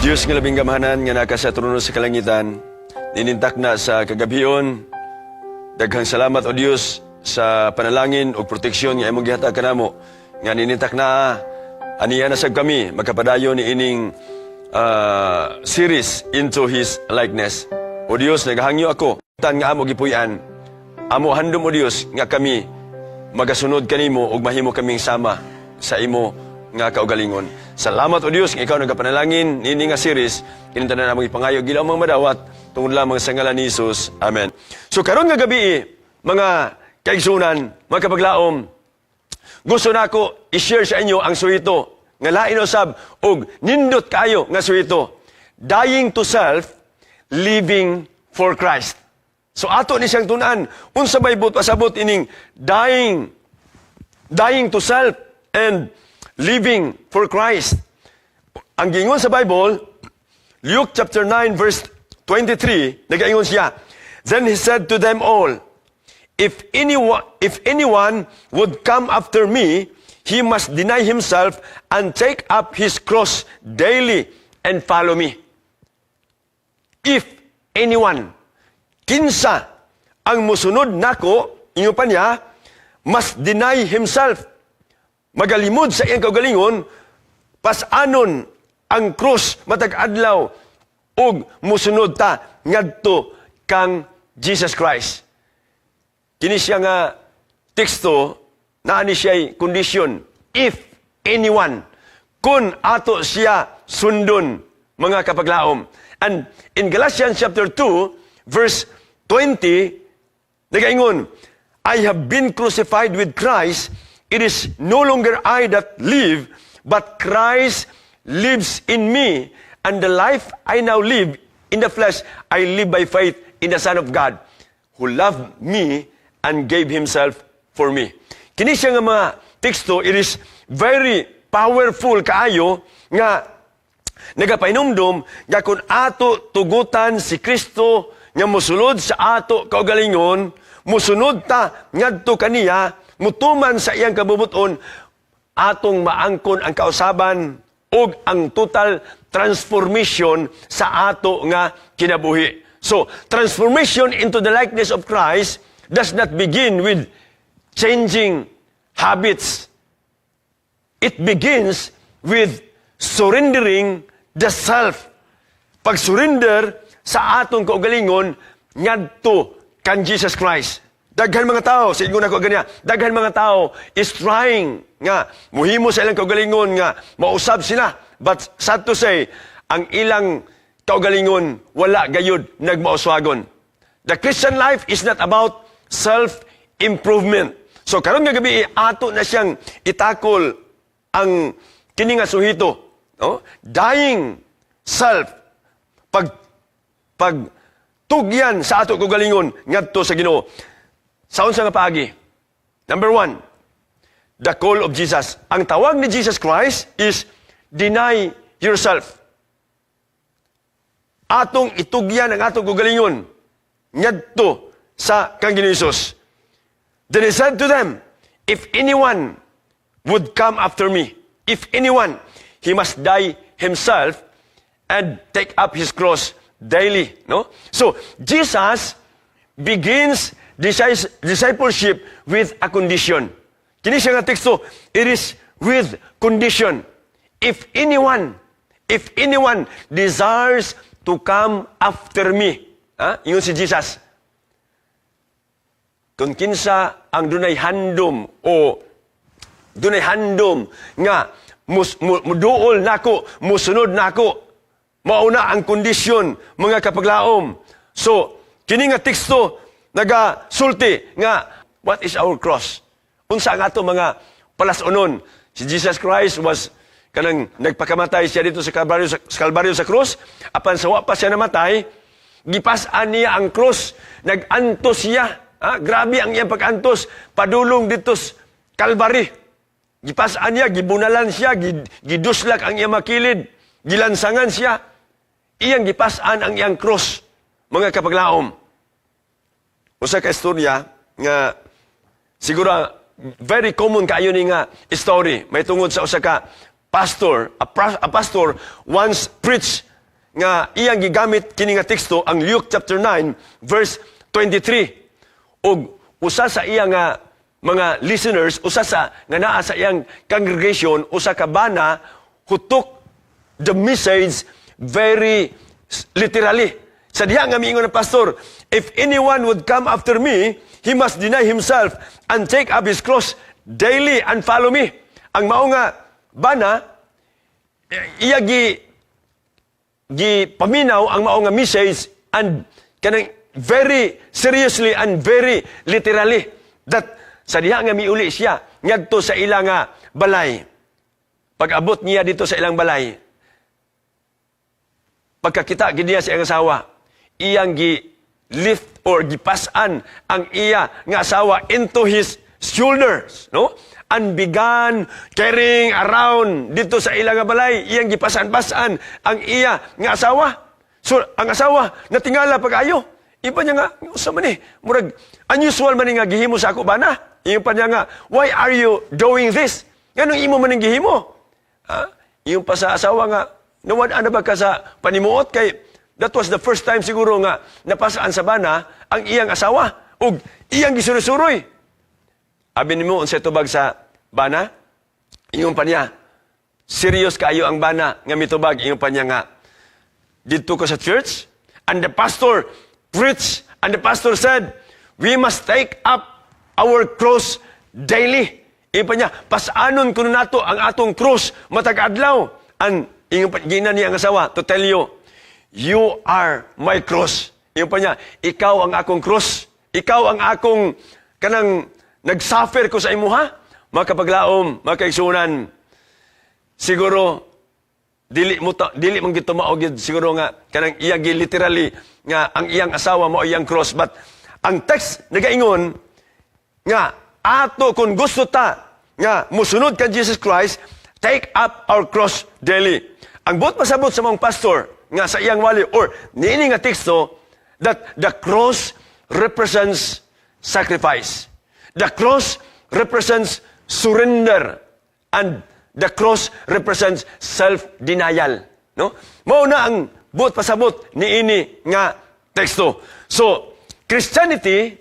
Diyos nga labing gamhanan nga naka sa trono sa kalangitan, ninintak na sa kagabion. Daghang salamat o Diyos sa panalangin o proteksyon nga imong gihatag kanamo nga ninintak na aniya na sab kami magkapadayon ni ining series into His likeness. O Diyos, nagahangyo ako tan nga amo gipuy-an. Amo handom o Diyos nga kami magasunod kanimo ug mahimo kaming sama sa imo nga kaugalingon. Salamat o Diyos nga ikaw nagapanalangin nini nga series kinahanglan namong ipangayo gilaw mga madawat tungod lamang sa ngalan ni Jesus. Amen. So karon nga gabi mga kaigsunan, mga kapaglaom, gusto nako i-share sa inyo ang suhito nga lain usab og nindot kayo nga suhito. Dying to self, living for Christ. So ato ni siyang tunan unsa may pasabot ining dying to self and living for Christ. Ang gingon sa Bible, Luke chapter 9 verse 23, nagaingon siya, "Then he said to them all, if anyone would come after me, he must deny himself and take up his cross daily and follow me." If anyone, kinsa ang musunod nako, inyo pa niya, must deny himself. Magalimod sa iyang kaugalingon, pasanon ang krus matag adlaw ug musunod ta ngadto kang Jesus Christ. Kini siya nga teksto naa ni siya kondisyon. If anyone, kun ato siya sundon, mga kapaglaom. And in Galatians chapter 2 verse 20, nagaingon, "I have been crucified with Christ. It is no longer I that live, but Christ lives in me. And the life I now live in the flesh, I live by faith in the Son of God, who loved me and gave Himself for me." Kini siya nga mga teksto, it is very powerful kaayo nga nagapainumdum nga kung ato tugutan si Kristo nga musulod sa ato kaugalingon, musunod ta ngadto kaniya, mutuman sa iyang kabubuton, atong maangkon ang kausaban o ang total transformation sa ato nga kinabuhi. So, transformation into the likeness of Christ does not begin with changing habits. It begins with surrendering the self. Pag-surrender sa atong kaugalingon ngadto kan Jesus Christ. Daghan mga tao, sa ingon ako ganyan, daghan mga tao is trying nga, muhimo sa ilang kaugalingon nga, mausab sila. But sad to say, ang ilang kaugalingon, wala gayud nagmauswagon. The Christian life is not about self-improvement. So karon nga gabi, ato na siyang itakol ang kini nga suhito. No? Dying self. Pagtugyan sa ato kaugalingon, ngadto sa Ginoo. Saon sa nga paagi? Number 1, the call of Jesus. Ang tawag ni Jesus Christ is deny yourself. Atong itugyan ang atong kaugalingon ngadto sa kang Ginoong Hesus. Then he said to them, if anyone would come after me, if anyone, he must die himself and take up his cross daily. No? So, Jesus begins discipleship with a condition. Kini siya nga teksto, it is with condition. If anyone desires to come after me, yun si Jesus. Kung kinsa ang dunay handom nga muduol nako, musunod nako, mauna ang kondisyon, mga kapaglaom. So, kini nga teksto nagasulti nga, what is our cross? Unsa ang ato mga palasonon? Si Jesus Christ was kanang nagpakamatay siya dito sa Kalbaryo sa krus. Apan sa wa pa siya namatay, gipas-an niya ang krus, nag-antos siya. Grabe ang iyang pag-antos, padulong dito sa Kalbari. Gipas-an niya, gibunalan siya, giduslak ang iyang makilid, gilansangan siya. Iyang gipas-an ang iyang krus, mga kapaglaom. Usa ka istorya nga siguro very common kaayo ni nga story. May tungod sa usa ka pastor. A pastor once preached nga iyang gigamit kini nga teksto ang Luke chapter 9 verse 23. Og usa sa iyang nga mga listeners, usa sa nga naa sa iyang congregation, usa ka bana who took the message very literally. Sa diha nga miingon ng pastor, if anyone would come after me, he must deny himself and take up his cross daily and follow me. Ang mao nga bana, iya paminaw ang mao nga message and kanang very seriously and very literally that sa diha nga miuli siya ngadto sa ilang nga balay. Pag-abot niya dito sa ilang balay, pagkakita gid niya sa iyang asawa, iyang gi-lift or gipasan ang iya nga asawa into his shoulders, no? And began carrying around dito sa ilang nga balay, iyang gipasan-pasan ang iya nga asawa. So, ang asawa, natingala pag-ayo. Ipa niya nga, usa man murag, unusual man nga gihimo sa ako bana. Iyon pa niya nga, why are you doing this? Ganong imo man gihimo? Ha? Iyon pa sa asawa nga, nawad-an na ba ka sa panimuot? Kay, that was the first time siguro nga napasaan sa bana ang iyang asawa. O iyang gisuroy-suroy. Abi nimo unsa tubag sa bana? Iyon pa niya, serious kaayo ang bana nga mitubag. Iyon pa niya nga, dito ko sa church, and the pastor preached, and the pastor said, we must take up our cross daily. Iyon pa niya, pasanon kuno nato ang atong cross matag adlaw. And iyon pa gina niya ang asawa to tell you, you are my cross. Iyon pa niya, ikaw ang akong cross. Ikaw ang akong kanang nagsuffer ko sa imuha. Mga kapaglaom, mga kaigsunan, siguro dili man gid tumaog siguro nga kanang iyang literally nga ang iyang asawa mo iyang cross, but ang text nagaingon nga ato kung gusto ta nga musunod kay Jesus Christ, take up our cross daily. Ang buot pasabot sa mga pastor nga sa iyang wali or niini nga teksto that the cross represents sacrifice. The cross represents surrender, and the cross represents self-denial. No? Mao na ang buot pasabot niini nga teksto. So, Christianity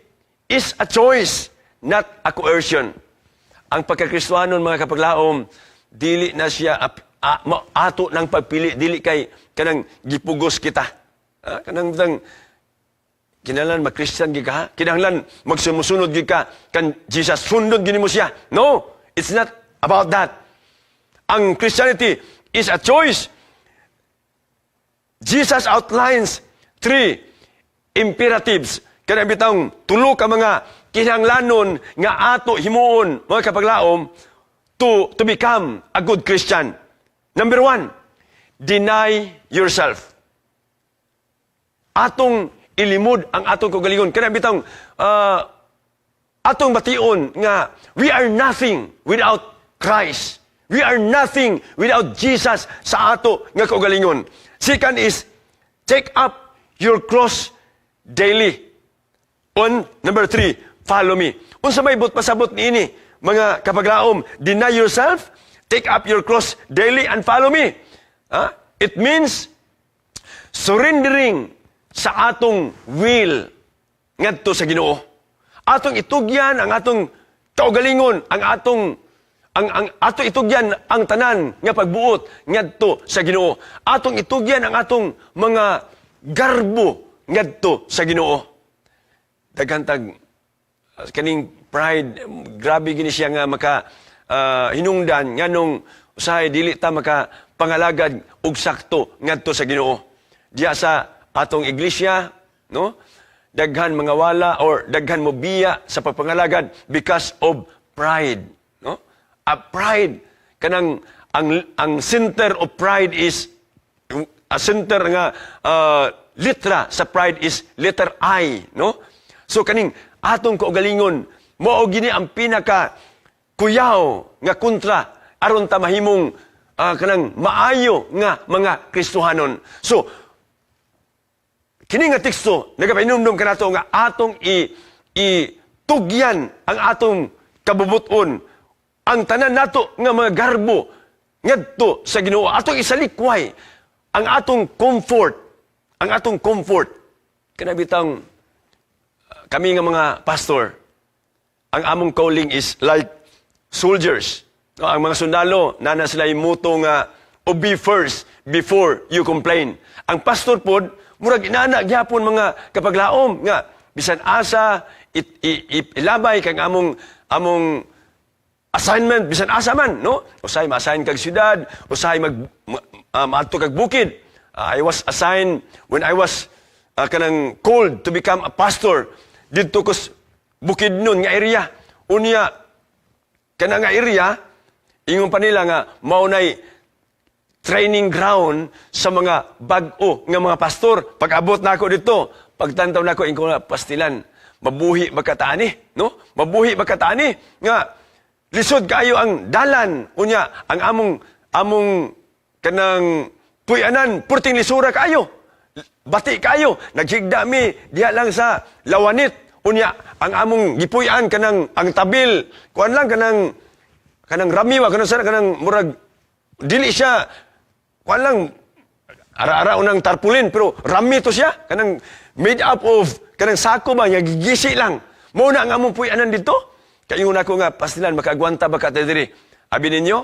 is a choice, not a coercion. Ang pagkakristohanon, mga kapaglaom, dili na siya ato ng pagpili, dili kay kanang gipugos kita. Kanang kinahanglan mag-Christian gid ka, kinahanglan magsumusunod gid ka kan Jesus, sundon gid mo siya. No, it's not about that. Ang Christianity is a choice. Jesus outlines 3 imperatives. Kana bitang tulo ka mga kinahanglanon nga ato himuon, mga kapaglaom, to become a good Christian. Number 1, deny yourself. Atong ilimod ang atong kaugalingon. Kana bitang atong bation nga we are nothing without Christ. We are nothing without Jesus sa ato nga kaugalingon. Second is, take up your cross daily. On number 3, follow me. Unsa may but pasabot niini, mga kapaglaom, deny yourself, take up your cross daily, and follow me. It means surrendering sa atong will ngadto sa Ginoo. Atong itugyan ang atong kaugalingon, ang ato itugyan ang tanan nga pagbuot ngadto sa Ginoo. Atong itugyan ang atong mga garbo ngadto sa Ginoo. Dagantag kaning pride, grabe gini siya nga maka hinungdan nganong usahay dili ta maka pangalagad og sakto ngadto sa Ginoo. Diya sa atong iglesia, no? Daghan mga wala or daghan mo biya sa pagpangalagad because of pride, no? Pride kanang ang center of pride is a center nga litra sa pride is letter I, no? So kaning atong kaugalingon mao gini ang pinaka kuyaw nga kontra aron ta mahimong kanang maayo nga mga Kristohanon. So kini nga teksto nagapainumdum kanato nga atong itugyan ang atong kabubuton, ang tanan nato nga mga garbo ngadto sa Ginoo, atong isalikway ang atong comfort, kanabitang kami nga mga pastor, ang among calling is like soldiers. No, ang mga sundalo, nana sila imuto nga, be first before you complain. Ang pastor pod, murag inana gyapon mga kapaglaom nga bisan asa ilabay kang among assignment bisan asa man, no? Usahay ma-assign kag syudad, usahay maadto kag bukid. I was assigned when I was kanang called to become a pastor didto ko bukid nun nga area. Unya kana nga area ingon pa nila nga maunay training ground sa mga bag-o nga mga pastor. Pag-abot na ako dito, pagtantaw na ako, ingko na pastilan, mabuhi magkataani, no? Mabuhi magkataani, nga, lisod kayo ang dalan, unya, ang among kanang puyanan, purting lisura kayo, bati kayo, naghigdami, diha lang sa lawanit, unya, ang among gipuyan, kanang, ang tabil, kuan lang, kanang ramiwa, kanang murag, dili siya, kuan lang, ara-ara unang tarpulin, pero rami to siya. Kanang made up of, kanang sako ba, nga gigisi lang. Muna ang among puyanan dito. Kaingon ako nga, pastilan, makaagwanta ba ka diri? Abi ninyo,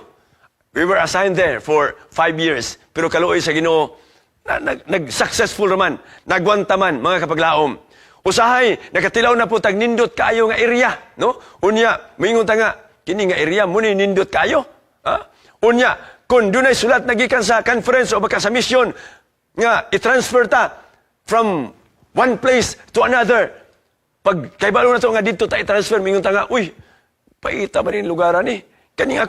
we were assigned there for 5 years. Pero kaluoy sa Ginoo, nag-successful naman, nagwanta man, mga kapaglaom. Usahay, nakatilaw na po tag nindot kayo nga area, no? Unya, mingon ta nga, kini nga area, muna nindot kayo. Ha? Unya, kung dunay sulat nagikan sa conference o baka sa mission nga i-transfer ta from one place to another. Pag kaibalo na to nga dito ta i-transfer, mingon ta nga, uy, paita ba rin lugaran ni? Kaning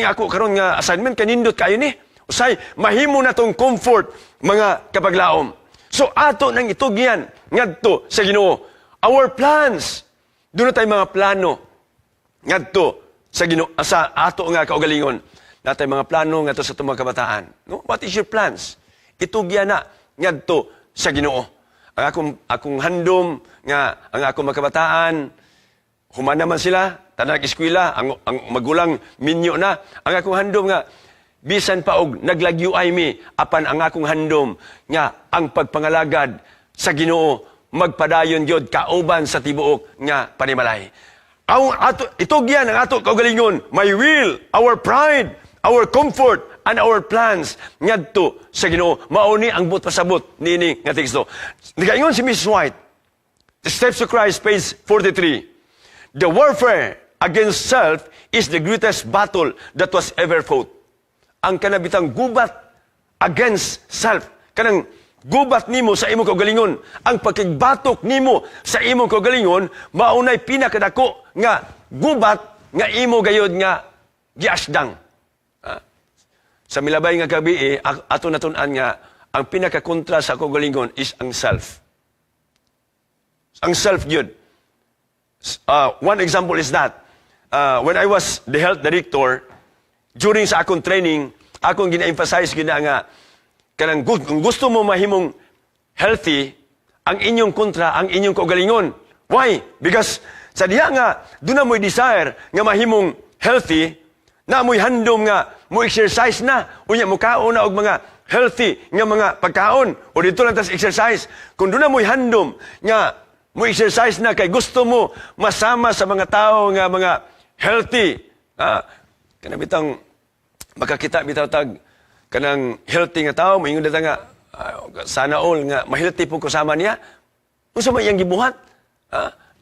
ako karon nga assignment kanindot kayo ni. Usay mahimo na tong comfort mga kapaglaom. So ato nang itugyan ngadto sa Ginoo. Our plans. Doon na tayo mga plano ngadto sa ato nga kaugalingon. Natay mga plano nga to sa itong mga kabataan. No? What is your plans? Itugya na ngadto sa Ginoo. Ang akong handom nga ang akong mga kabataan, humana man sila, tanang eskwela, ang magulang minyo na. Ang akong handom nga, bisan pa og naglagyuay mi, apan ang akong handom nga ang pagpangalagad sa Ginoo, magpadayon gyud kauban sa tibuok nga panimalay. Itugyan ang ato kaugalingon, my will, our pride, our comfort, and our plans ngadto sa Ginoo. Mauni ang but pasabot niini nga teksto. Nagaingon si Mrs. White, The Steps to Christ, page 43. The warfare against self is the greatest battle that was ever fought. Ang kanabitang gubat against self, kanang gubat nimo sa imong kaugalingon, ang pagkigbatok nimo sa imong kaugalingon, maunay pinakadako nga gubat nga imo gayod nga giasdang. Sa milabay nga gabi ato natun-an nga ang pinakakontra sa kaugalingon is ang self. Ang self yun. One example is that when I was the health director, during sa akong training, akong gina-emphasize gina nga kanang kung gusto mo mahimong healthy, ang inyong kontra, ang inyong kaugalingon. Why? Because sa diha nga, doon na mo'y desire nga mahimong healthy, na mo'y handom nga, mo exercise na, unya mo kaon na og mga healthy nga mga pagkaon, o dito lang tas exercise. Kung doon na mo'y handom nga, mo exercise na, kay gusto mo masama sa mga tao nga mga healthy, kanabitang makakita bitaw tag kanang healthy nga tao, maingon dito nga, sana all nga, ma-healthy po kasama niya. Kung sa may iyang gibuhat,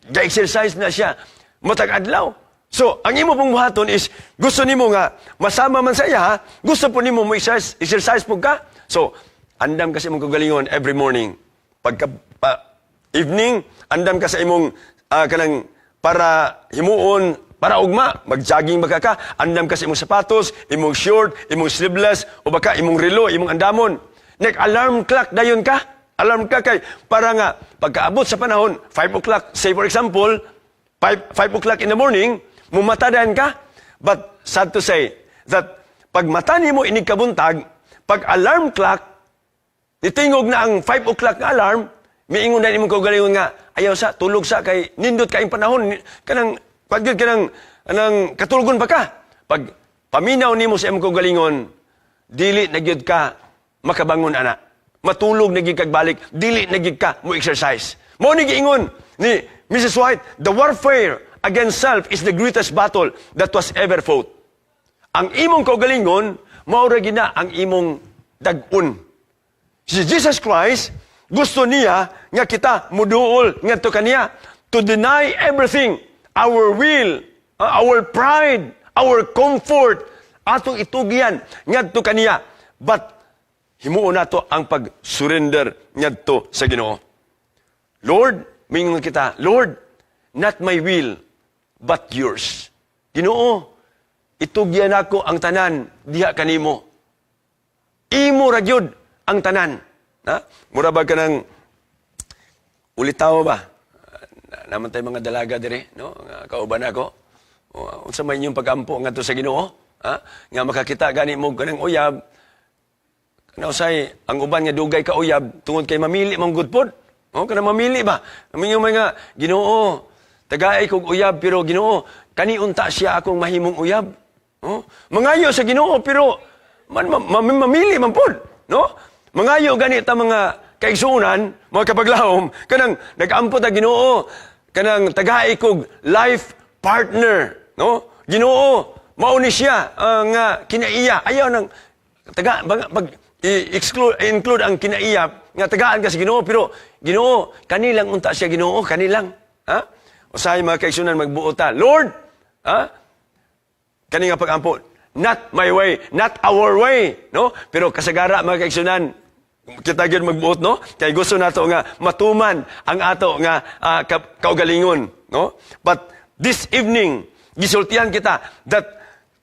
ga-exercise na siya, matag-adlaw. So, ang imo pong buhaton is, gusto nimo nga, masama man sa iya, gusto po nimo mo exercise po ka. So, andam kasi mong kagalingon every morning. Pagka evening, andam ka sa imong kanang para himuon, para ugma, mag-jogging baka ka, andam ka sa imong sapatos, imong short, imong sleeveless, o baka imong relo, imong andamon. Alarm clock dayon ka. Alarm clock kay, para nga, pagkaabot sa panahon, 5 o'clock, say for example, 5 o'clock in the morning, mumatadayan ka. But sad to say, that pag mata mo inig kabuntag, pag alarm clock, nitingog na ang 5 o'clock na alarm, miingon na imong kaugalingon nga, ayaw sa, tulog sa, kay nindot kaing panahon, kanang, pag ka ng katulgon pa ka. Pag paminaw nimo sa imong kaugalingon, dili na gyud ka makabangon ana. Matulog na gyud kag balik, dili na gyud ka mo exercise. Mao ni giingon ni Mrs. White, the warfare against self is the greatest battle that was ever fought. Ang imong kaugalingon, mao ra gina ang imong dag-un. Si Jesus Christ, gusto niya nga kita muduol ngadto kaniya to deny everything, our will, our pride, our comfort, atong itugyan ngadto kaniya. But himuon nato ang pag-surrender ngadto sa Ginoo. Lord, mingon kita, Lord, not my will, but yours. Ginoo, itugyan ako ang tanan diha kanimo. Imo ra gyud ang tanan. Ha? Mura ba ka ng ulitaw ba? Naman tayo mga dalaga dire, no? Kauban ako. Unsa may inyong pag-ampo ngadto sa Ginoo? Ha? Nga makakita gani mo kanang uyab. Kana usay ang uban nga dugay ka uyab tungod kay mamili mong good pod. Oh, kana mamili ba? Amin yung mga Ginoo, tagaay kog uyab pero Ginoo, kani unta siya akong mahimong uyab. Oh, mangayo sa Ginoo pero mamili man pod, no? Mangayo gani ta mga kaigsuonan, mga kapaglahom, kanang nag-ampot ang Ginoo, kanang tagaay kog life partner, no? Ginoo, mao ni siya nga kinaiya. Ayaw nang include ang kinaiya nga tagaan ka sa Ginoo, pero Ginoo, kanilang unta siya Ginoo, kanilang. Ha? Usahay mga kaigsuonan magbuot ta, Lord, ha? Kani nga pag-ampot, not my way, not our way, no? Pero kasagara mga kaigsuonan, kita gyud magbuot, no? Kay gusto nato nga matuman ang ato nga kaugalingon, no? But this evening, gisultihan kita that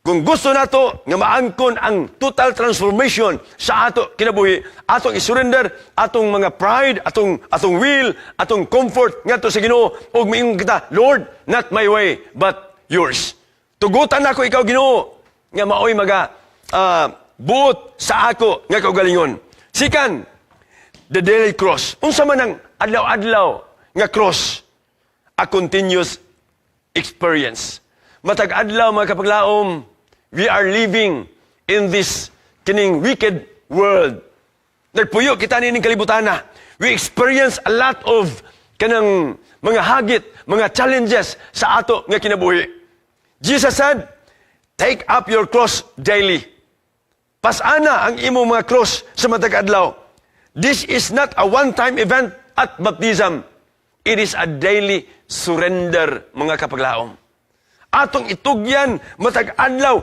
kung gusto nato nga maangkon ang total transformation sa ato kinabuhi, atong isurrender atong mga pride, atong will, atong comfort ngadto sa Ginoo ug miingon kita, Lord, not my way but yours. Tugutan nako ikaw Ginoo nga maoy buot sa ako nga kaugalingon. Sikan, the daily cross. Unsa man ang adlaw-adlaw nga cross, a continuous experience. Matag adlaw mga kapaglaom, we are living in this kining wicked world. Nagpuyo kita nining kalibutana. We experience a lot of kanang mga hagit, mga challenges sa ato nga kinabuhi. Jesus said, take up your cross daily. Pasana ang imo mga cross sa matag adlaw. This is not a one-time event at baptism. It is a daily surrender, mga kapaglaom. Atong itugyan matag adlaw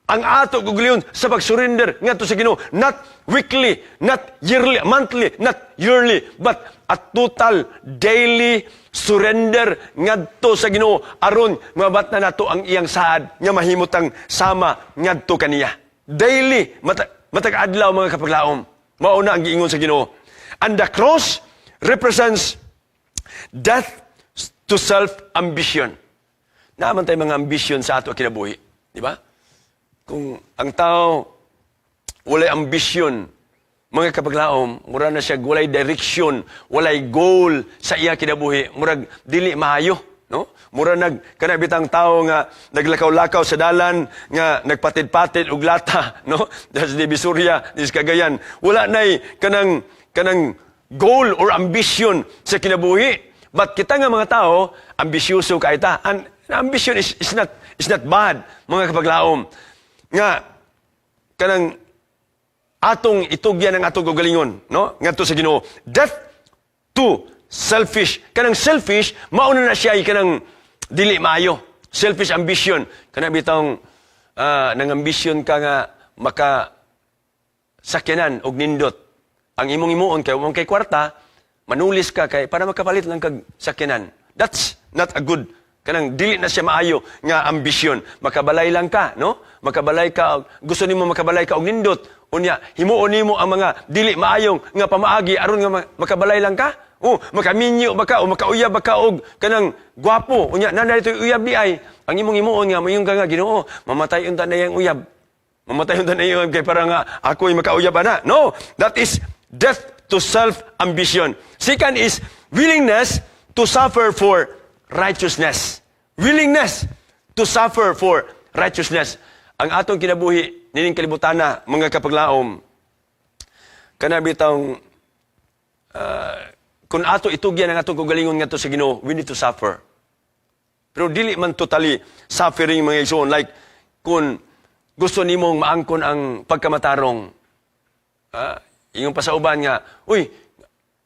ang ato gugliyon sa pag-surrender ngadto sa Ginoo, not weekly, not yearly, monthly, not yearly, but a total daily surrender ngadto sa Ginoo aron mabat na nato ang iyang saad nga mahimutang sama ngadto kaniya. Daily matag adlaw mga kapaglaom. Mao na ang giingon sa Ginoo. And the cross represents death to self-ambition. Naaman tayo mga ambisyon sa ato kinabuhi. Di ba? Kung ang tao walay ambisyon, mga kapaglaom, mura na siya walay direction, walay goal sa iya kinabuhi, murag dili maayo, no? Mura kanabitang tao nga naglakaw-lakaw sa dalan, nga nagpatid-patid og lata, no? Das di Bisurya, dis Cagayan. Wala nay kanang goal or ambition sa kinabuhi. But kita nga mga tao, ambisyoso kay ta. And ambition is not bad, mga kapaglaom. Nga kanang atong itugyan ang atong kaugalingon, no? Ngadto sa Ginoo. Death to selfish. Kanang selfish, mauna na siya kanang dili maayo. Selfish ambition. Kanang bitong nang ambition ka nga maka sakyanan og nindot. Ang imong imuon kay kwarta, manulis ka kay para makapalit lang kag sakyanan. That's not a good kanang dili na siya maayo nga ambisyon. Makabalay lang ka, no? Makabalay ka, gusto nimo makabalay ka og nindot. Unya, himuon nimo ang mga dili maayong nga pamaagi aron nga makabalay lang ka. Makaminyo baka o makauyab baka og kanang gwapo. Unya, nanay ito'y uyab di ay. Ang imong imuon nga mayong ka nga Ginoo, mamatay unta na yang uyab. Mamatay unta na yung kay para nga ako'y makauyab ana. No, that is death to self-ambition. Second is willingness to suffer for righteousness. Willingness to suffer for righteousness. ang atong kinabuhi nining kalibutana mga kapaglaom kana bitang kung ato itugyan ang atong kagalingon ngadto sa Ginoo, we need to suffer. Pero dili man totally suffering mga igsoon, like kung gusto nimong maangkon ang pagkamatarong, iyong pasauban nga, uy,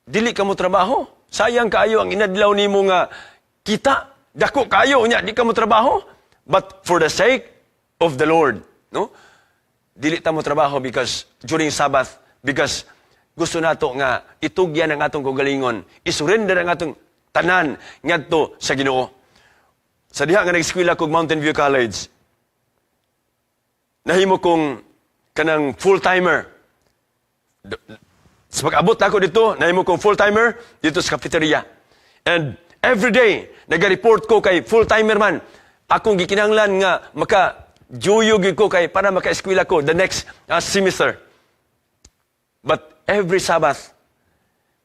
dili ka mo trabaho, sayang kaayo ang inadlaw nimo nga kita, dako kaayo nya, di ka mo trabaho, but for the sake of the Lord, no? Dili ta mo trabaho because during Sabbath, because gusto nato nga itugyan ang atong kagalingon, isurrender ang atong tanan ngadto sa Ginoo. Sa diha nga nag-eskwela kog Mountain View College, nahimo kong kanang full-timer. Sa pag-abot ako dito, nahimo kong full-timer dito sa cafeteria. And every day, nag-report ko kay full-timer man, akong gikinahanglan nga maka-juyog ko kay para maka-eskwela ko the next semester. But every Sabbath,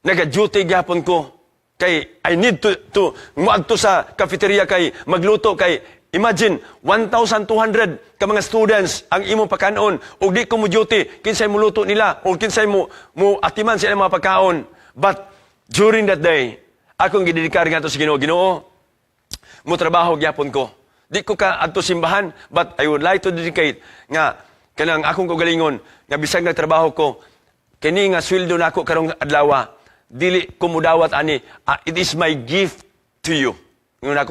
nag-duty gyapon ko kay I need to muadto sa cafeteria kay magluto kay imagine 1,200 ka mga students ang imong pagkaon ug di ko mo duty kinsay mo luto nila o kinsay mo atiman sila mga pagkaon. But during that day, akong gidedikar ngadto sa Ginoo. Ginoo, mo trabaho gyapon ko. Di ko ka adto simbahan, but I would like to dedicate nga kanang akong kagalingon nga bisag nagtrabaho ko kini nga sweldo nako karong adlaw, dili ko mudawat ani, it is my gift to you. Muna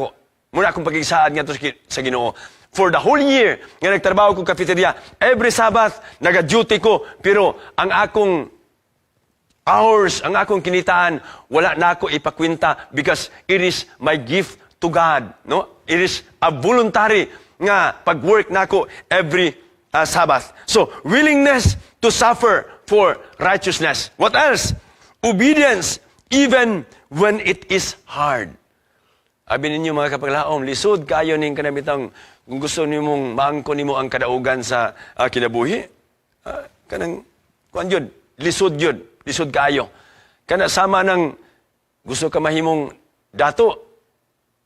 akong pagigsaad nga to sa Ginoo. For the whole year nga nagtrabaho ko cafeteria, every Sabbath naga-duty ko, pero ang akong hours, ang akong kinitaan, wala na ako ipakwinta because it is my gift to God. No? It is a voluntary nga pag-work nako every Sabbath. So, willingness to suffer for righteousness. What else? Obedience, even when it is hard. Abi ninyo mga kapaglaom, lisod kayo ning kanabitang kung gusto nimong maangkon nimo ang kadaugan sa kinabuhi. Kanang kuan jud, lisod kayo. Kana sama ng gusto ka mahimong dato,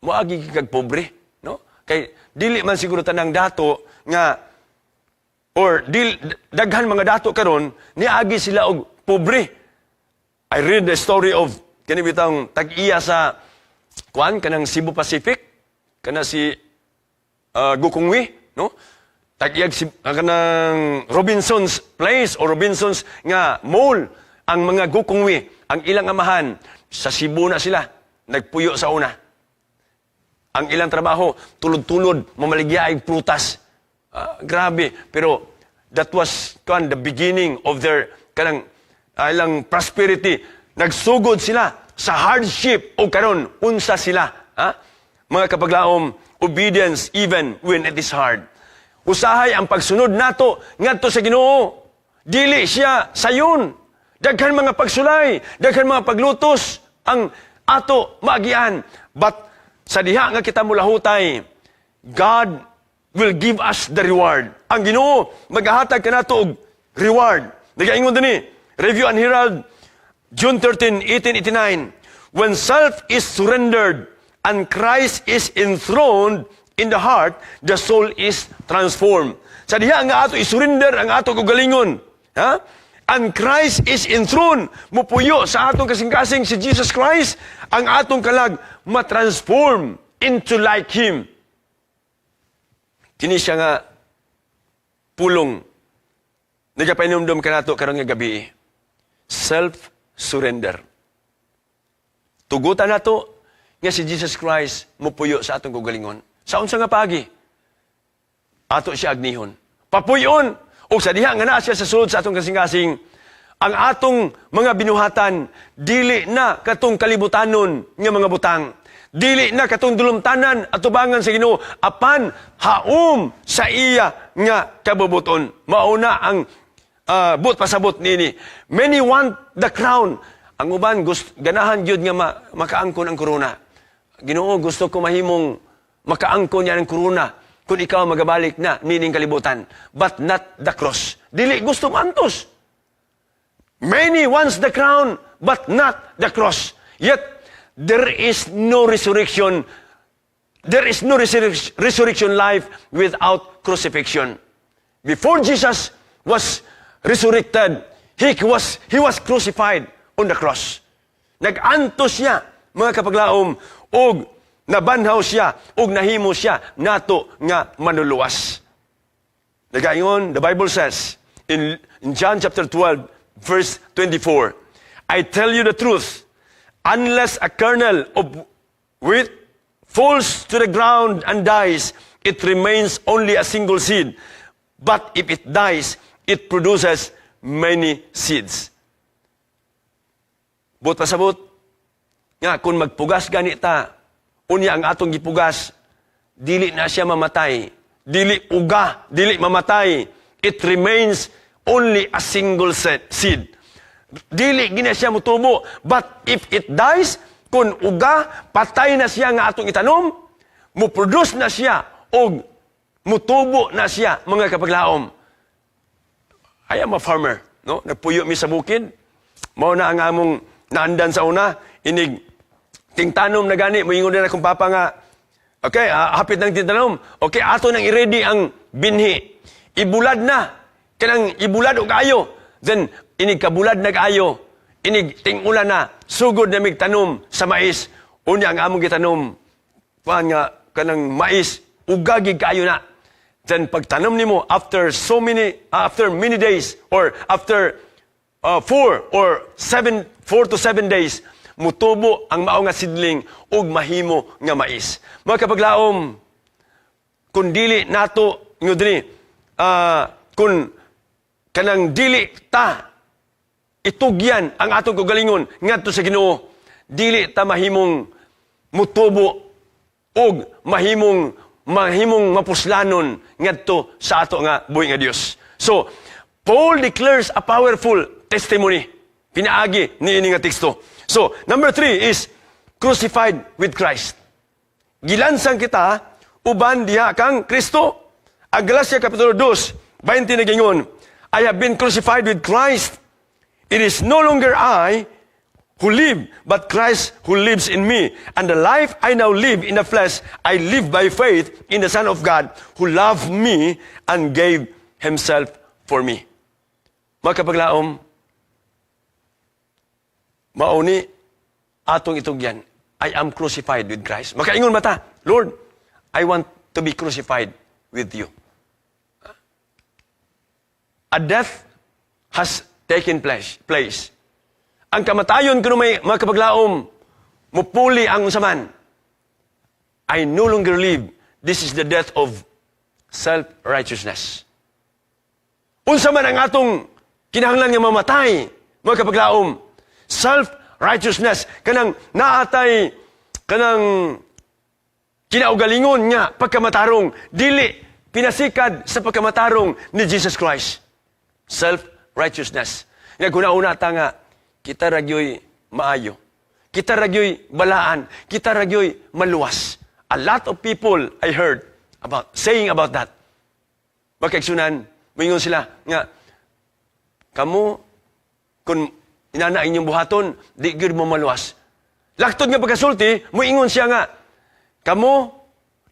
moagi kag pobre, no? Kay dili man siguro tanang dato nga or daghan mga dato karon niagi sila og pobre. I read the story of kanibitang tag-iya sa kanang Cebu Pacific, kana si Gukungwi, no? Tag-iyag kanang Robinson's Place or Robinson's nga mall ang mga Gukungwi, ang ilang amahan sa Cebu na sila, nagpuyo sa una. Ang ilang trabaho, tulod-tulod, mamaligyaig prutas. Grabe. Pero that was the beginning of their ilang prosperity. Nagsugod sila sa hardship o karon unsa sila. Mga kapaglaom, obedience even when it is hard. Usahay ang pagsunod nato ngadto sa Ginoo. Dili siya sayon. Daghan mga pagsulay, daghan mga paglutos ang ato maagian. But sa diha nga kita mulahutay, God will give us the reward. Ang Ginoo maghahatag kanato og reward. Nagaingon dinhi, Review and Herald, June 13, 1889. When self is surrendered and Christ is enthroned in the heart, the soul is transformed. Sa diha nga ato isurrender ang ato kagalingon, and Christ is enthroned, mupuyo sa atong kasing-kasing si Jesus Christ, ang atong kalag matransform into like Him. Kini siya nga pulong nagapainomdom ka nato karong nga gabi. Self-surrender. Tugutan nato nga si Jesus Christ mupuyo sa atong kagalingon. Sa unsa nga pagi? Ato siya agnihon. Papuyon o sa diha nga naa siya sa sulod sa atong kasing-kasing, ang atong mga binuhatan dili na katong kalibutanon nga mga butang. Dili na katong dulumtanan at tubangan sa Ginoo, apan haom sa iya nga kabubuton. Mauna ang but pasabot nini. Many want the crown. Ang uban ganahan gyud nga makaangkon ang korona. Ginoo, gusto ko mahimong makaangkon yan ang korona kung ikaw magabalik na nining kalibutan, but not the cross. Dili gusto mantos. Many wants the crown, but not the cross. Yet there is no resurrection. There is no resurrection life without crucifixion. before Jesus was resurrected, he was crucified on the cross. Nag-antos siya, mga kapaglaom, og nabanhaw siya, og nahimo siya, nato nga manuluwas. Nagaingon, the Bible says, in John chapter 12, verse 24, I tell you the truth, unless a kernel of wheat falls to the ground and dies, it remains only a single seed. But if it dies, it produces many seeds. But pasabot, nga kung magpugas ganita, unya ang atong gipugas, dili na siya mamatay, dili uga, dili mamatay, it remains only a single seed. Dili gina siya mutubo, but if it dies, kung uga, patay na siya nga atong itanom, muproduce na siya, o mutubo na siya, mga kapaglaom. I am a farmer, no? Nagpuyo mi sa bukid, mao na ang among naandan sa una, inig tingtanom na gani, moingon na akong papa nga, okay, hapit ng tingtanom, okay, ato nang i-ready ang binhi, ibulad na, kanang ibulad og ayo, then inig kabulad nag-ayo, inig ting-ulan na, sugod na migtanom sa mais, unya ang among gitanom, nga kanang mais, ugagig kayo na. Then pagtanom nimo after many days, or after 4 to 7 days, mutubo ang mao nga sidling ug mahimo nga mais. Mga kapaglaom, kung dili nato ngudri, kung kanang dili ta itugyan ang atong kagalingon ngadto sa Ginoo, dili ta mahimong mutubo og mahimong mapuslanon ngadto sa ato nga buhi nga Dios. So, Paul declares a powerful testimony. Pinaagi ni ini nga teksto. So, number 3 is crucified with Christ. Gilansang kita uban diha kang Kristo. Ang Galatia kapitulo 2, 20 nagingon, I have been crucified with Christ. It is no longer I who live, but Christ who lives in me. And the life I now live in the flesh, I live by faith in the Son of God, who loved me and gave Himself for me. Mga kapaglaom, mauni atong itugyan, I am crucified with Christ. Makaingon mata, Lord, I want to be crucified with you. A death has taken place. Ang kamatayon kuno may mga kapaglaom, mupuli ang usaman. I no longer live. This is the death of self-righteousness. Unsa man ang atong kinahanglan nga mamatay, mga kapaglaom, self-righteousness, kanang naatay, kanang kinaugalingon nga pagkamatarong, dili pinasikad sa pagkamatarong ni Jesus Christ. Self-righteousness. Nga guna-una ta nga, kita ragyoy maayo. Kita ragyoy balaan. Kita ragyoy maluwas. A lot of people I heard saying about that. Magkaigsunan, moingon sila nga, kamo, kung inana inyong buhaton, di gyud mo maluwas. Laktod nga pagkasulti, moingon siya nga, kamo,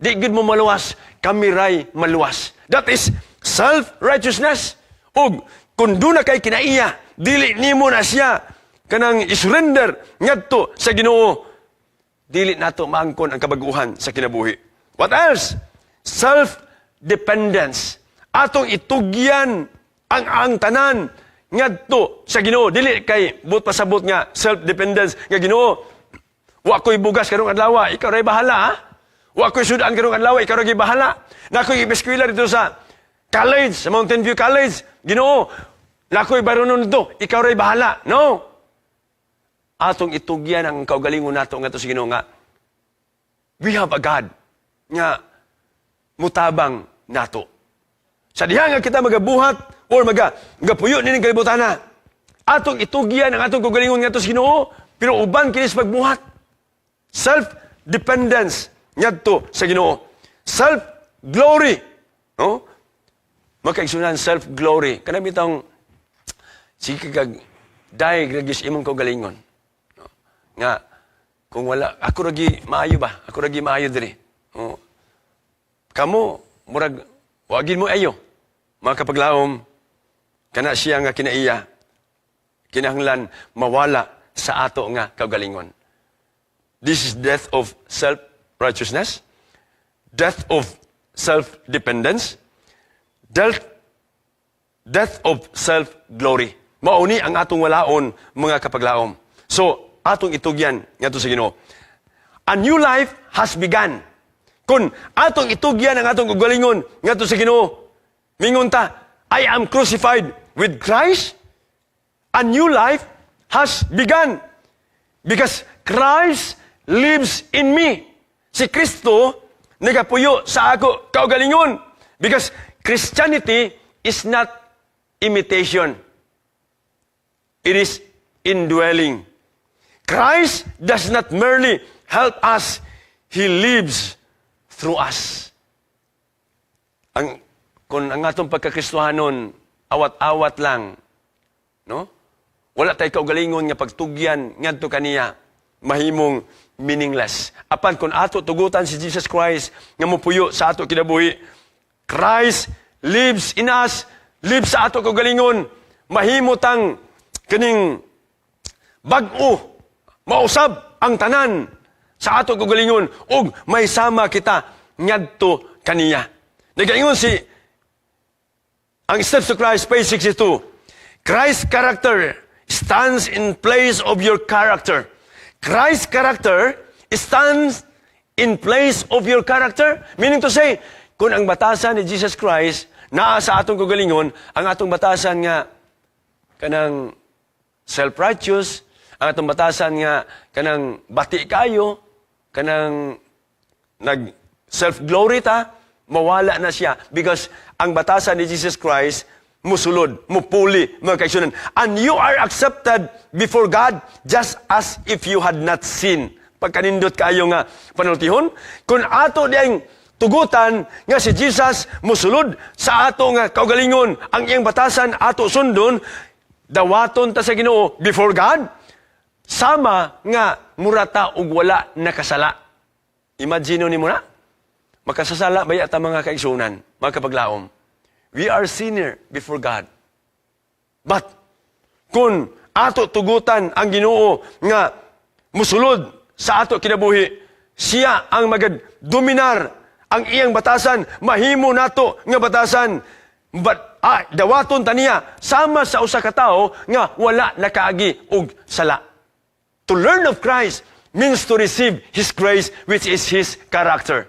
di gyud mo maluwas, kami ray maluwas. That is self-righteousness. Og kung doon na kay kinaiya, dili nimo na siya kanang isurrender ngadto sa Ginoo, dili nato maangkon ang kabaguhan sa kinabuhi. What else? Self-dependence. Atong itugyan ang tanan ngadto sa Ginoo. Dili kay but pasabot nga self-dependence nga Ginoo. Wa ko'y bugas karong adlaw, ikaw ray bahala ha. Wa ko'y sudan karong adlaw, ikaw ray bahala. Na ko'y eskwela dito sa college, sa Mountain View College, Ginoo, lakoy baronon nito, ikaw ray bahala. No. Atong itugyan ang kaugalingon nato ngadto sa Ginoo nga we have a God nga mutabang nato. Sa diha nga kita magabuhat or magapuyo ni kalibutana, atong itugyan ang atong kaugalingon ngadto sa Ginoo, pero uban kini sa pagbuhat. Self-dependence ngadto sa Ginoo. Self-glory. No? Makaigsunan self-glory. Kana bitang sige kag dai gragis imong kaugalingon. No? Nga kung wala ako ragi maayo ba? Ako ragi maayo diri. No? Kamo murag wagin mo ayo. mga kapaglaom, kana siya nga kinaiya, kinahanglan mawala sa ato nga kaugalingon. This is death of self-righteousness, death of self-dependence, death of self-glory. Mauni ang atong walaon, mga kapaglaom. So, atong itugyan ngadto sa Ginoo. A new life has begun. Kung atong itugyan ang atong kaugalingon ngadto sa Ginoo, mingon ta, I am crucified with Christ. A new life has begun. Because Christ lives in me. Si Kristo nagapuyo sa ako kaugalingon. Because Christianity is not imitation. It is indwelling. Christ does not merely help us, He lives through us. Kung ang atong pagkakristohanon, awat-awat lang, no? Wala tayo kaugalingon nga pagtugyan ngadto kaniya, mahimong meaningless. Apan kung ato tugutan si Jesus Christ nga mopuyo sa ato kinabuhi, Christ lives in us, lives sa ato kaugalingon, mahimutang kaning bag-o, mausab ang tanan sa ato kaugalingon ug may sama kita ngadto kaniya. Nagaingon si ang Steps to Christ, page 62. Christ's character stands in place of your character. Christ's character stands in place of your character. Meaning to say, kung ang batasan ni Jesus Christ naa sa atong kaugalingon, ang atong batasan nga kanang self-righteous, ang atong batasan nga kanang bati kayo, kanang nag-self-glory ta, mawala na siya. Because ang batasan ni Jesus Christ, musulod, mupuli, mga kaigsunan. And you are accepted before God just as if you had not sinned. Pagkanindot kayo nga panultihon, kung ato diyang tugutan nga si Jesus musulod sa ato nga kaugalingon, ang iyang batasan ato sundon, dawaton ta sa Ginoo before God, sama nga murata ug wala nakasala. Imagine ni mo na, makasasala ba yata mga kaigsunan, mga kapaglaom? We are sinner before God. But, kung ato tugutan ang Ginoo nga musulod sa ato kinabuhi, siya ang magad-dominar ang iyang batasan, mahimo nato nga batasan, dawaton taniya, sama sa usa ka tawo nga wala nakaagi og sala. To learn of Christ means to receive His grace, which is His character.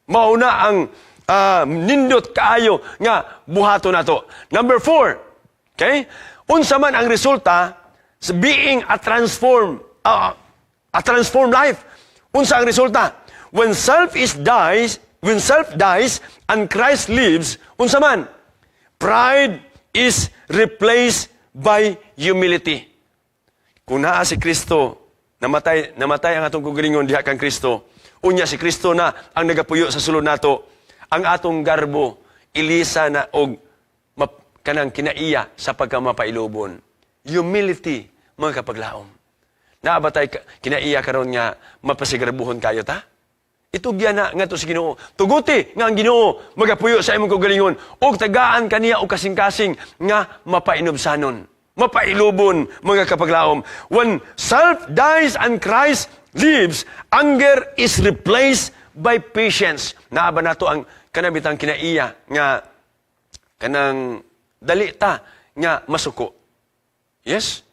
Mauna ang nindot kaayo nga buhato nato. Number 4, okay? Unsa man ang resulta sa being a transformed life. Unsa ang resulta? When self dies and Christ lives, unsa man? Pride is replaced by humility. Kung naa si Kristo, namatay ang atong kaugalingon diha kang Kristo. Unya si Kristo na ang nagapuyo sa sulod nato. Ang atong garbo, ilisa na og kanang kinaiya sa pagkamapailubon. Humility, mga kapaglaom. Naabatay kinaiya karon nga mapasigarbuhon kayo ta? Itugya na nga to si Ginoo. Tuguti nga ang Ginoo magapuyo sa imong kaugalingon og tagaan kaniya og kasing-kasing nga mapainobsanon, mapailubon, mga kapaglaom. When self dies and Christ lives, anger is replaced by patience. Naaba nato ang kanabitang kinaiya nga kanang dalita nga masuko. Yes?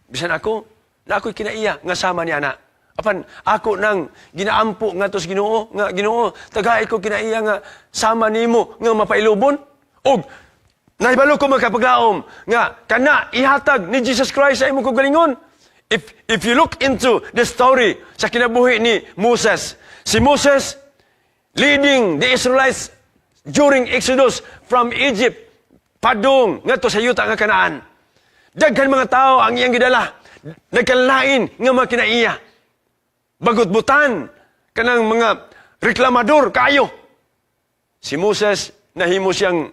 Bisan ako, na ako'y kinaiya nga sama ni ana. Apan ako nang ginaampo nga to sa Ginoo, nga Ginoo, tagay ko kinaiya nga sama nimo nga mapailubon. Og nahibalo ko mga kapaglaom nga kana ihatag ni Jesus Christ sa imong kaugalingon. If you look into the story sa kinabuhi ni Moses, si Moses leading the Israelites during Exodus from Egypt, padung ngadto sa yuta nga Kanaan. Daghan mga tao ang iyang gidala, nagkalain nga mga kinaiya. Bagutbutan kanang mga reklamador kayo. Si Moses nahimo siyang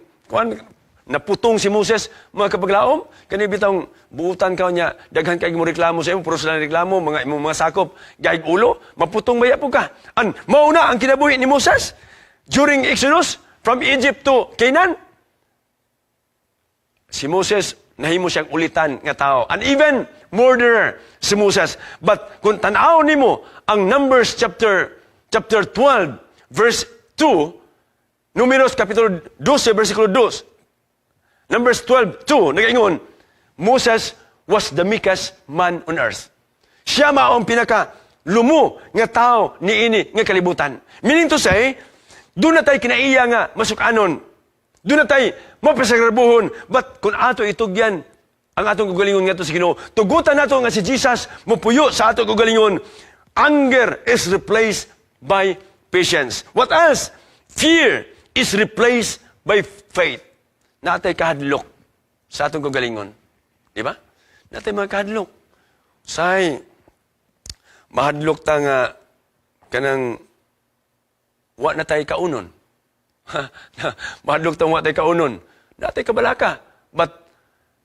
naputong si Moses, mga kapaglaom, kani bitang buutan ka niya, daghan kay mo reklamo sa imo, puro sila reklamo, mga sakop, gaig ulo, maputong baya po ka. Mauna ang kinabuhi ni Moses during Exodus from Egypt to Canaan. si Moses, nahimo siyang ulitan nga tao. And even murderer si Moses. But kung tanaw nimo ang Numbers chapter 12, verse 2, Números kapitulo 12, versikulo 2, Numbers 12:2, nagaingon, Moses was the meekest man on earth. Siya maong pinaka lumo nga tao niini nga kalibutan. Meaning to say, doon na tayo kinaiya nga masukanon. Doon na tayo mapasagrabuhon. But kung ato itugyan ang atong kagalingon nga to sa Ginoo, tugutan nato nga si Jesus mupuyo sa atong kagalingon, anger is replaced by patience. What else? Fear is replaced by faith. Natay kahadlok sa atong kagalingon. Di ba? Natay mga kahadlok. Say, mahadlok ta nga kanang wa na tay kaunon. Mahadlok ta wa tay kaunon. Natay kabalaka. But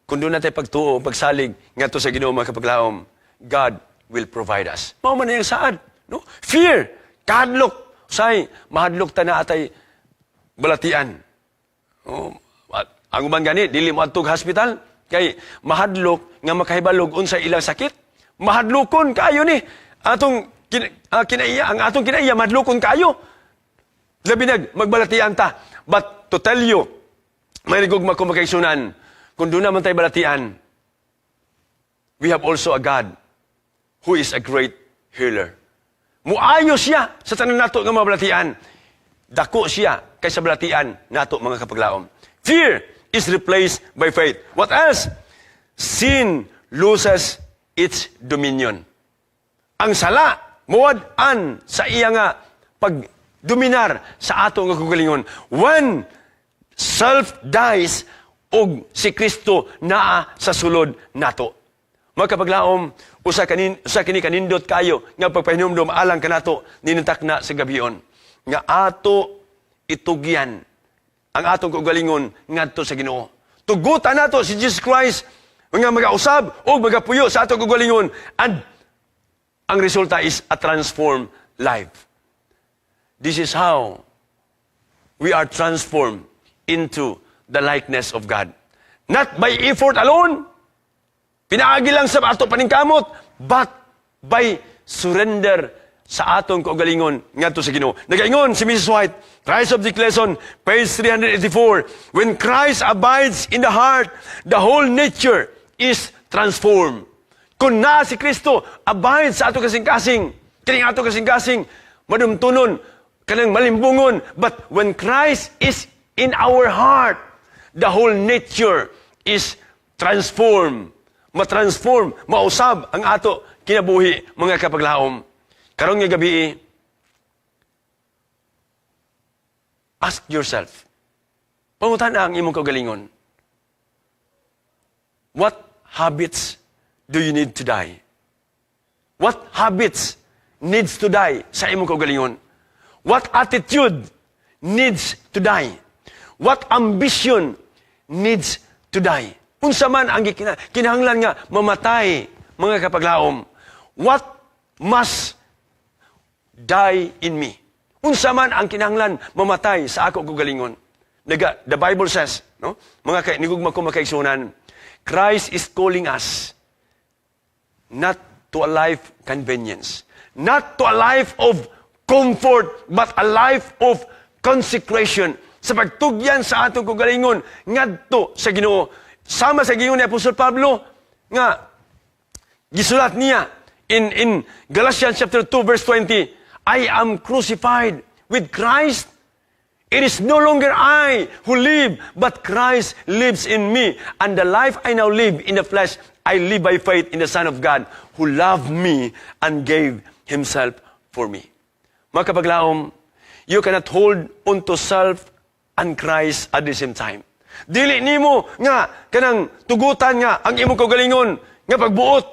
kung doon natin pagtuo, pagsalig nga to sa Ginoo mga kapaglaom, God will provide us. Mao man yung saad. No? Fear, kahadlok. Say, mahadlok ta na atay balatian. Oh, ang uban gani, dili mo atog hospital. Kay mahadlok nga makahibalog unsa ilang sakit. Mahadlokon kayo ni. Atong kinaiya, ang atong kinaiya, mahadlokon kayo. Labi magbalatian ta. But to tell you, may rigugma ko makaisunan, kung doon naman tayo balatian, we have also a God who is a great healer. Muayo siya sa tanan nato nga mga balatian. Dako siya kaysa balatian nato mga kapaglaom. Fear is replaced by faith. What else? Sin loses its dominion. Ang sala, muwad-an sa iya nga pagdominar sa ato nga kagalingon. When self dies, og si Kristo naa sa sulod nato. Mga kapaglaom, usa kini kanindot kayo nga pagpahinumdum alang kanato ninuntak na sa gabion. Nga ato itugyan ang atong kagalingon ngadto sa Ginoo. Tugutan nato si Jesus Christ nga magausab o magapuyo sa atong kagalingon, and ang resulta is a transformed life. This is how we are transformed into the likeness of God. Not by effort alone, pinaagi lang sa ato paningkamot, but by surrender sa atong kaugalingon ngadto sa Ginoo. Nagaingon si Mrs. White, Christ of Declaration, page 384, when Christ abides in the heart, the whole nature is transformed. Kung na si Kristo abide sa ato kasing-kasing, kining ato kasing-kasing, madumtunon, kanang malimbungon, but when Christ is in our heart, the whole nature is transformed. Matransform, mausab ang ato kinabuhi mga kapaglaom. Karong nga gabi, ask yourself, pangutan ang imong kagalingon. What habits do you need to die? What habits needs to die sa imong kagalingon? What attitude needs to die? What ambition needs to die? Unsa man ang kinahanglan nga mamatay mga kapaglaom? What must die in me? Unsa man ang kinahanglan mamatay sa ako kagalingon? The Bible says, no? Mga nigugma ko makaigsunan, Christ is calling us not to a life convenience, not to a life of comfort, but a life of consecration. Sa pagtugyan sa atong kagalingon ngadto sa Ginoo. Sama sa giingon ni Apostol Pablo nga gisulat niya in Galatians chapter 2 verse 20, I am crucified with Christ. It is no longer I who live, but Christ lives in me. And the life I now live in the flesh, I live by faith in the Son of God who loved me and gave Himself for me. Mga kapaglaom, you cannot hold onto self and Christ at the same time. Dili nimo nga kanang tugutan nga ang imong kagalingon nga pagbuot,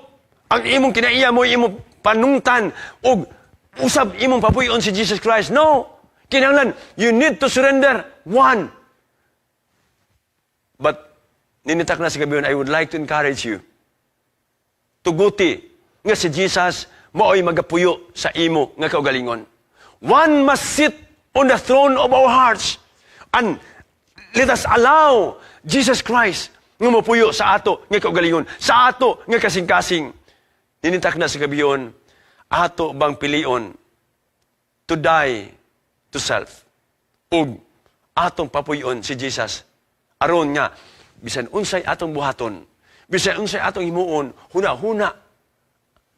ang imong kinaiya mo, imong panungtan og usab imong papuyon si Jesus Christ. No. Kinahanglan, you need to surrender one. But ninitak na sa gabi, I would like to encourage you. Tuguti nga si Jesus mao'y magapuyo sa imo nga kaugalingon. One must sit on the throne of our hearts, and let us allow Jesus Christ nga mapuyo sa ato nga kaugalingon, sa ato nga kasing-kasing. Ninintak na sa gabiyon, ato bang pilion to die to self. Ug atong papuyon si Jesus. Aron nga, bisan unsay atong buhaton, bisan unsay atong himuon, huna-huna,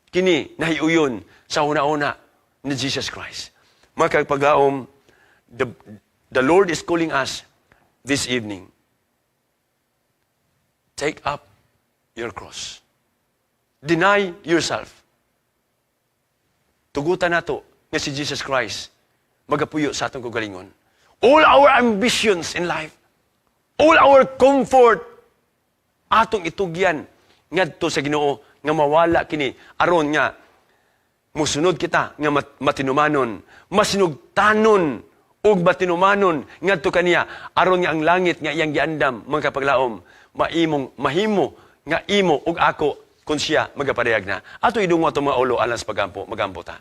kini nahiuyon sa huna-huna ni Jesus Christ. Mga kagpagaom, the Lord is calling us this evening. Take up your cross. Deny yourself. Tugutan nato nga si Jesus Christ magapuyo sa atong kaugalingon. All our ambitions in life, all our comfort, atong itugyan ngadto sa Ginoo nga mawala kini aron nga musunod kita nga matinumanon, masinugtanon ug matinumanon ngadto kaniya aron nga ang langit nga iyang giandam mga kapaglaom mahimo nga imo ug ako kung siya magaparehag na. Ato idungo atong mga ulo alang sa magampo ta.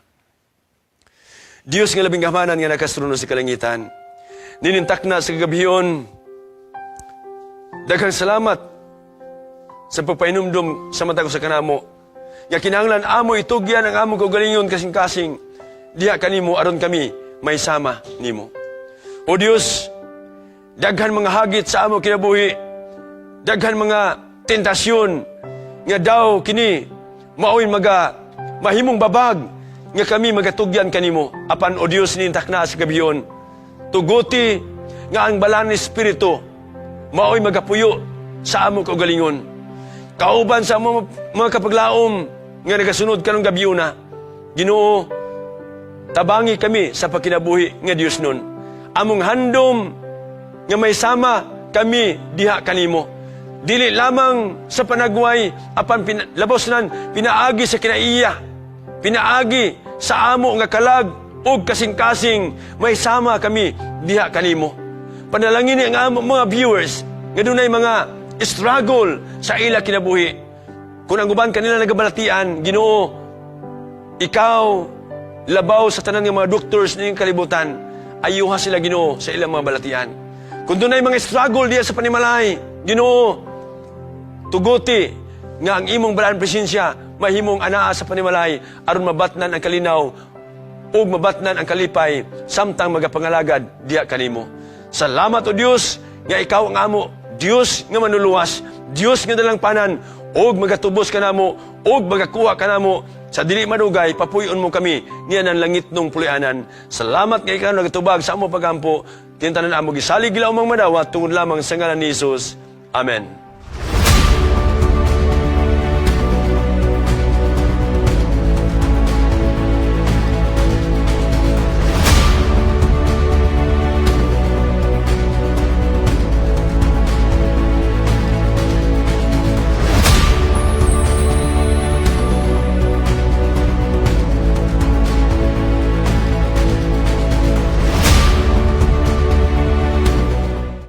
Diyos nga labing gahmanan nga nakastruno sa kalangitan, ninintak na sa kagabiyon, daghang salamat sa pagpainumdum sa mata ko sa kanamo. Nga kinahanglan amo itugyan ang among kaugalingon kasing-kasing, diha kanimo aron kami may sama nimo. O Dios, daghan mga hagit sa amo kinabuhi, daghan mga tentasyon, nga daw kini maoy mahimong babag nga kami magatugyan kanimo. Apan o Dios nintak na sa gabiyon, tuguti nga ang balaan ni Espiritu maoy magapuyo sa among kaugalingon. Kauban sa mga kapaglaom nga nagasunod kanong gabiyon na, Ginoo, tabangi kami sa pagkinabuhi nga Dios nun. Among handom nga may sama kami diha kanimo. Dili lamang sa panagway, apan labos nan, pinaagi sa kinaiya, pinaagi sa amo nga kalag, o kasing-kasing, may sama kami diha kanimo. Panalangin ang amo mga viewers, nga dunay mga struggle sa ila kinabuhi. Kung ang uban kanila nagabalatian, Ginoo, ikaw, labaw sa tanan ng mga doctors ng kalibutan, ayuha sila Ginoo sa ilang mga balatian. Kung dunay mga struggle diha sa panimalay, Ginoo, tuguti nga ang imong balaan presensya mahimong anaa sa panimalay aron mabatnan ang kalinaw ug mabatnan ang kalipay samtang magapangalagad diha kanimo. Salamat o Dios nga ikaw ang amo, Dios nga manuluwas, Dios nga dalangpanan ug magatubos kanamo ug magakuha kanamo sa dili madugay papuyon mo kami niya ng langit nung pulianan. Salamat nga ikaw nagatubag sa amo pagampo tintanan amo gisalig gila umang madawat tungod lamang sa ngalan ni Jesus. Amen.